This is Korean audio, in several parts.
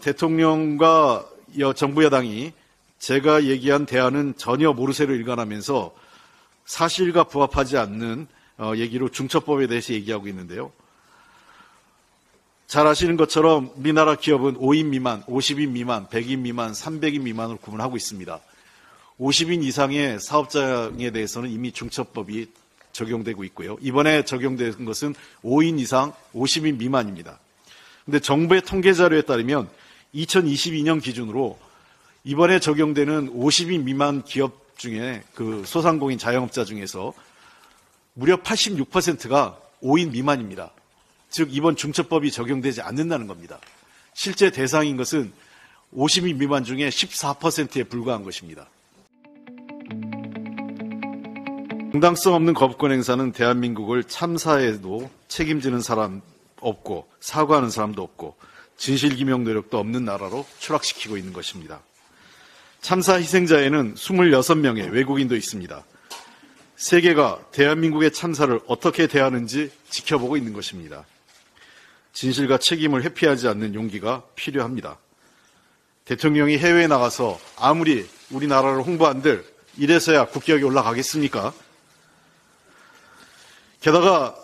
대통령과 정부 여당이 제가 얘기한 대안은 전혀 모르쇠로 일관하면서 사실과 부합하지 않는 얘기로 중첩법에 대해서 얘기하고 있는데요. 잘 아시는 것처럼 우리나라 기업은 5인 미만, 50인 미만, 100인 미만, 300인 미만으로 구분하고 있습니다. 50인 이상의 사업장에 대해서는 이미 중첩법이 적용되고 있고요. 이번에 적용된 것은 5인 이상, 50인 미만입니다. 그런데 정부의 통계 자료에 따르면 2022년 기준으로 이번에 적용되는 50인 미만 기업 중에 그 소상공인 자영업자 중에서 무려 86%가 5인 미만입니다. 즉 이번 중첩법이 적용되지 않는다는 겁니다. 실제 대상인 것은 50인 미만 중에 14%에 불과한 것입니다. 정당성 없는 거부권 행사는 대한민국을 참사에도 책임지는 사람 없고 사과하는 사람도 없고 진실규명 노력도 없는 나라로 추락시키고 있는 것입니다. 참사 희생자에는 26명의 외국인도 있습니다. 세계가 대한민국의 참사를 어떻게 대하는지 지켜보고 있는 것입니다. 진실과 책임을 회피하지 않는 용기가 필요합니다. 대통령이 해외에 나가서 아무리 우리나라를 홍보한들 이래서야 국격이 올라가겠습니까? 게다가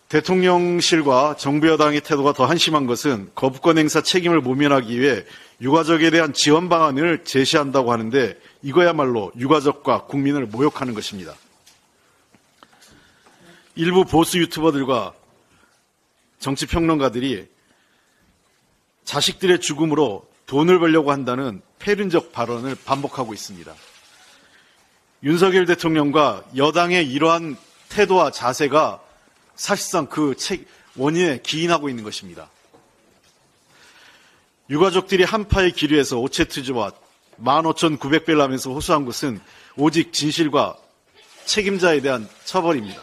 대통령실과 정부 여당의 태도가 더 한심한 것은 거부권 행사 책임을 모면하기 위해 유가족에 대한 지원 방안을 제시한다고 하는데 이거야말로 유가족과 국민을 모욕하는 것입니다. 일부 보수 유튜버들과 정치평론가들이 자식들의 죽음으로 돈을 벌려고 한다는 패륜적 발언을 반복하고 있습니다. 윤석열 대통령과 여당의 이러한 태도와 자세가 사실상 그 원인에 기인하고 있는 것입니다. 유가족들이 한파에 기류해서 오체투지와 15,900배를 하면서 호소한 것은 오직 진실과 책임자에 대한 처벌입니다.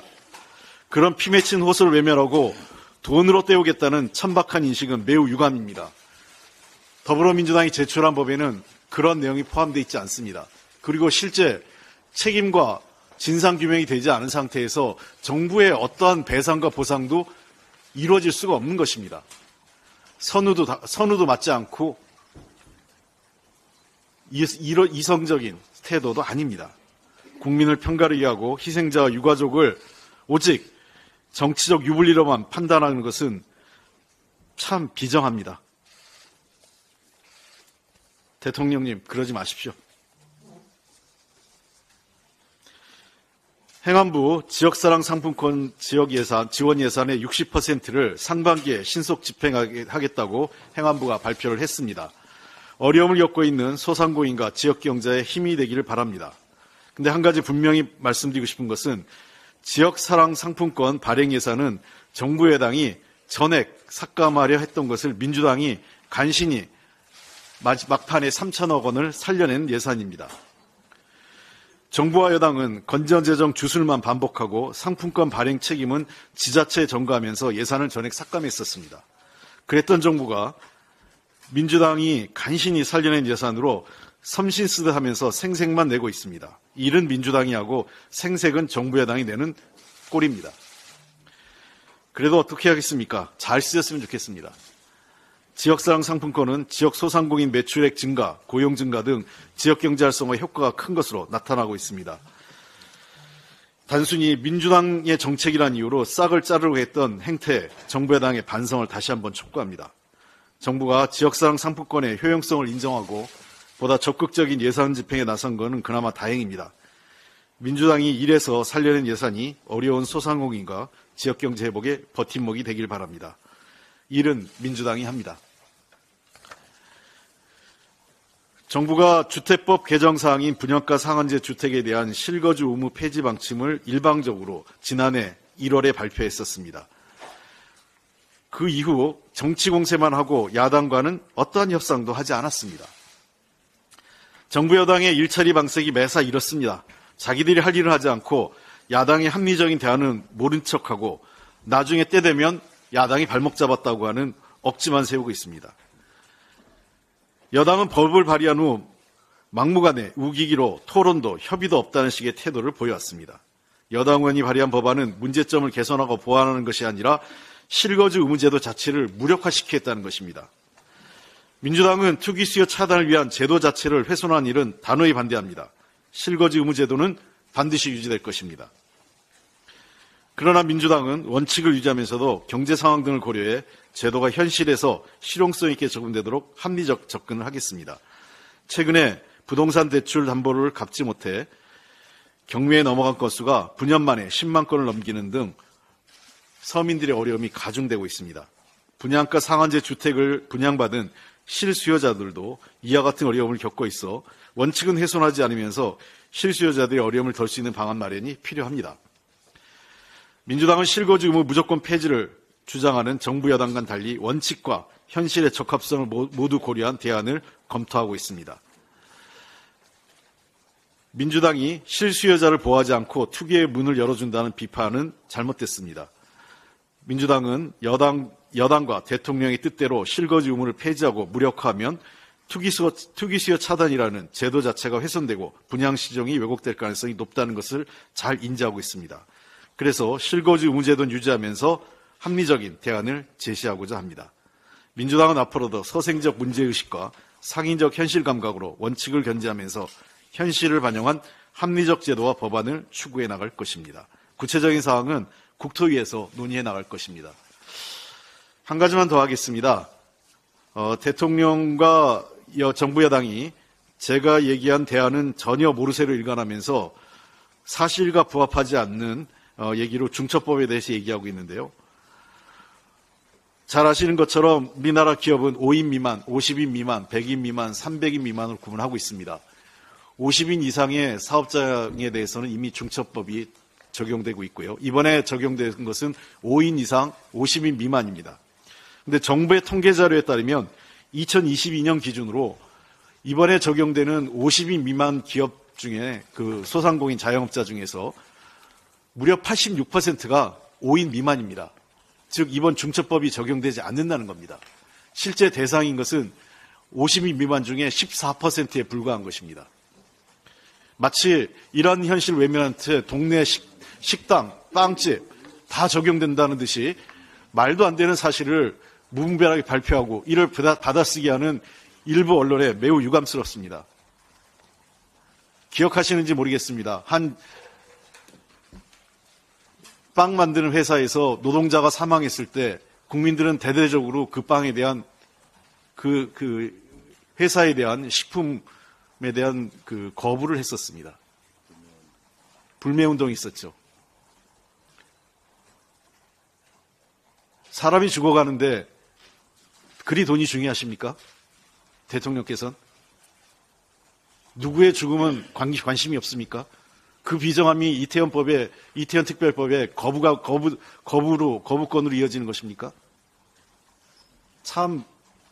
그런 피 맺힌 호소를 외면하고 돈으로 때우겠다는 천박한 인식은 매우 유감입니다. 더불어민주당이 제출한 법에는 그런 내용이 포함되어 있지 않습니다. 그리고 실제 책임과 진상규명이 되지 않은 상태에서 정부의 어떠한 배상과 보상도 이루어질 수가 없는 것입니다. 선우도 맞지 않고 이성적인 태도도 아닙니다. 국민을 편가르게 하고 희생자와 유가족을 오직 정치적 유불리로만 판단하는 것은 참 비정합니다. 대통령님, 그러지 마십시오. 행안부 지역사랑 상품권 지원 예산의 60%를 상반기에 신속 집행하겠다고 행안부가 발표를 했습니다. 어려움을 겪고 있는 소상공인과 지역경제에 힘이 되기를 바랍니다. 근데 한 가지 분명히 말씀드리고 싶은 것은 지역사랑 상품권 발행 예산은 정부 여당이 전액 삭감하려 했던 것을 민주당이 간신히 막판에 3천억 원을 살려낸 예산입니다. 정부와 여당은 건전재정 주술만 반복하고 상품권 발행 책임은 지자체에 전가하면서 예산을 전액 삭감했었습니다. 그랬던 정부가 민주당이 간신히 살려낸 예산으로 섬신 쓰듯 하면서 생색만 내고 있습니다. 일은 민주당이 하고 생색은 정부 여당이 내는 꼴입니다. 그래도 어떻게 하겠습니까? 잘 쓰였으면 좋겠습니다. 지역사랑 상품권은 지역 소상공인 매출액 증가, 고용 증가 등 지역경제 활성화에 효과가 큰 것으로 나타나고 있습니다. 단순히 민주당의 정책이란 이유로 싹을 자르려고 했던 행태에 정부 여당의 반성을 다시 한번 촉구합니다. 정부가 지역사랑 상품권의 효용성을 인정하고 보다 적극적인 예산 집행에 나선 것은 그나마 다행입니다. 민주당이 이래서 살려낸 예산이 어려운 소상공인과 지역경제 회복의 버팀목이 되길 바랍니다. 일은 민주당이 합니다. 정부가 주택법 개정 사항인 분양가 상한제 주택에 대한 실거주 의무 폐지 방침을 일방적으로 지난해 1월에 발표했었습니다. 그 이후 정치 공세만 하고 야당과는 어떠한 협상도 하지 않았습니다. 정부 여당의 일처리 방식이 매사 이렇습니다. 자기들이 할 일을 하지 않고 야당의 합리적인 대안은 모른 척하고 나중에 때 되면 야당이 발목 잡았다고 하는 억지만 세우고 있습니다. 여당은 법을 발의한 후 막무가내 우기기로 토론도 협의도 없다는 식의 태도를 보여왔습니다. 여당 의원이 발의한 법안은 문제점을 개선하고 보완하는 것이 아니라 실거주 의무제도 자체를 무력화시키겠다는 것입니다. 민주당은 투기 수요 차단을 위한 제도 자체를 훼손한 일은 단호히 반대합니다. 실거주 의무 제도는 반드시 유지될 것입니다. 그러나 민주당은 원칙을 유지하면서도 경제 상황 등을 고려해 제도가 현실에서 실용성 있게 적용되도록 합리적 접근을 하겠습니다. 최근에 부동산 대출 담보를 갚지 못해 경매에 넘어간 건수가 9년 만에 10만 건을 넘기는 등 서민들의 어려움이 가중되고 있습니다. 분양가 상한제 주택을 분양받은 실수요자들도 이와 같은 어려움을 겪고 있어 원칙은 훼손하지 않으면서 실수요자들의 어려움을 덜 수 있는 방안 마련이 필요합니다. 민주당은 실거주 의무 무조건 폐지를 주장하는 정부 여당 간 달리 원칙과 현실의 적합성을 모두 고려한 대안을 검토하고 있습니다. 민주당이 실수요자를 보호하지 않고 투기의 문을 열어준다는 비판은 잘못됐습니다. 민주당은 여당과 대통령의 뜻대로 실거주 의무를 폐지하고 무력화하면 투기수요 차단이라는 제도 자체가 훼손되고 분양시장이 왜곡될 가능성이 높다는 것을 잘 인지하고 있습니다. 그래서 실거주 의무 제도는 유지하면서 합리적인 대안을 제시하고자 합니다. 민주당은 앞으로도 서생적 문제의식과 상인적 현실 감각으로 원칙을 견지하면서 현실을 반영한 합리적 제도와 법안을 추구해 나갈 것입니다. 구체적인 사항은 국토위에서 논의해 나갈 것입니다. 한 가지만 더 하겠습니다. 대통령과 정부 여당이 제가 얘기한 대안은 전혀 모르쇠로 일관하면서 사실과 부합하지 않는 얘기로 중첩법에 대해서 얘기하고 있는데요. 잘 아시는 것처럼 우리나라 기업은 5인 미만, 50인 미만, 100인 미만, 300인 미만으로 구분하고 있습니다. 50인 이상의 사업장에 대해서는 이미 중첩법이 적용되고 있고요. 이번에 적용된 것은 5인 이상, 50인 미만입니다. 그런데 정부의 통계 자료에 따르면 2022년 기준으로 이번에 적용되는 50인 미만 기업 중에 그 소상공인 자영업자 중에서 무려 86%가 5인 미만입니다. 즉 이번 중첩법이 적용되지 않는다는 겁니다. 실제 대상인 것은 50인 미만 중에 14%에 불과한 것입니다. 마치 이런 현실 외면한 채 동네 식당, 빵집 다 적용된다는 듯이 말도 안 되는 사실을 무분별하게 발표하고 이를 받아쓰게 하는 일부 언론에 매우 유감스럽습니다. 기억하시는지 모르겠습니다. 한 빵 만드는 회사에서 노동자가 사망했을 때 국민들은 대대적으로 그 빵에 대한 그 회사에 대한 식품에 대한 그 거부를 했었습니다. 불매운동이 있었죠. 사람이 죽어가는데 그리 돈이 중요하십니까? 대통령께서는? 누구의 죽음은 관심이 없습니까? 그 비정함이 이태원 특별법에 거부권으로 이어지는 것입니까? 참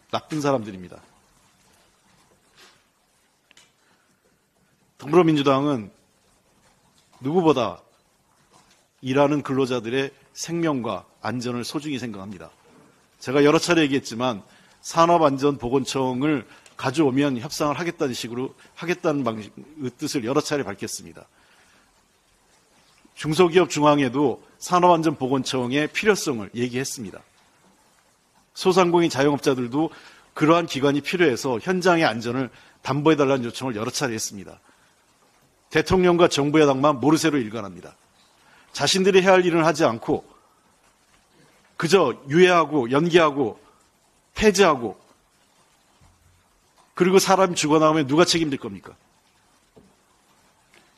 나쁜 사람들입니다. 더불어민주당은 누구보다 일하는 근로자들의 생명과 안전을 소중히 생각합니다. 제가 여러 차례 얘기했지만 산업안전보건청을 가져오면 협상을 하겠다는 식으로 하겠다는 뜻을 여러 차례 밝혔습니다. 중소기업 중앙에도 산업안전보건청의 필요성을 얘기했습니다. 소상공인 자영업자들도 그러한 기관이 필요해서 현장의 안전을 담보해달라는 요청을 여러 차례 했습니다. 대통령과 정부 여당만 모르쇠로 일관합니다. 자신들이 해야 할 일은 하지 않고 그저 유예하고 연기하고 폐지하고 그리고 사람이 죽어나오면 누가 책임질 겁니까?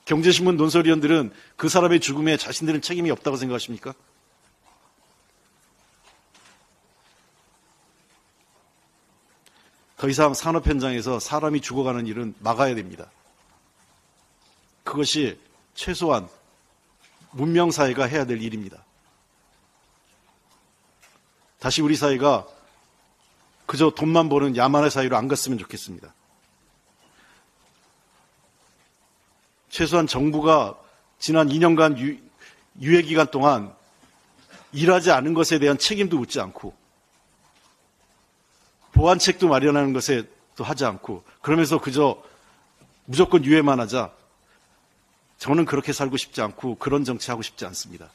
경제신문 논설위원들은 그 사람의 죽음에 자신들은 책임이 없다고 생각하십니까? 더 이상 산업 현장에서 사람이 죽어가는 일은 막아야 됩니다. 그것이 최소한 문명사회가 해야 될 일입니다. 다시 우리 사회가 그저 돈만 버는 야만의 사회로 안 갔으면 좋겠습니다. 최소한 정부가 지난 2년간 유예 기간 동안 일하지 않은 것에 대한 책임도 묻지 않고 보완책도 마련하는 것에 또 하지 않고 그러면서 그저 무조건 유예만 하자. 저는 그렇게 살고 싶지 않고 그런 정치하고 싶지 않습니다.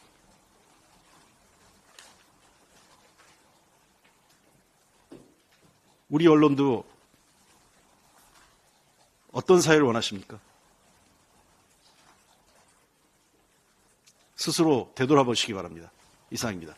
우리 언론도 어떤 사회를 원하십니까? 스스로 되돌아보시기 바랍니다. 이상입니다.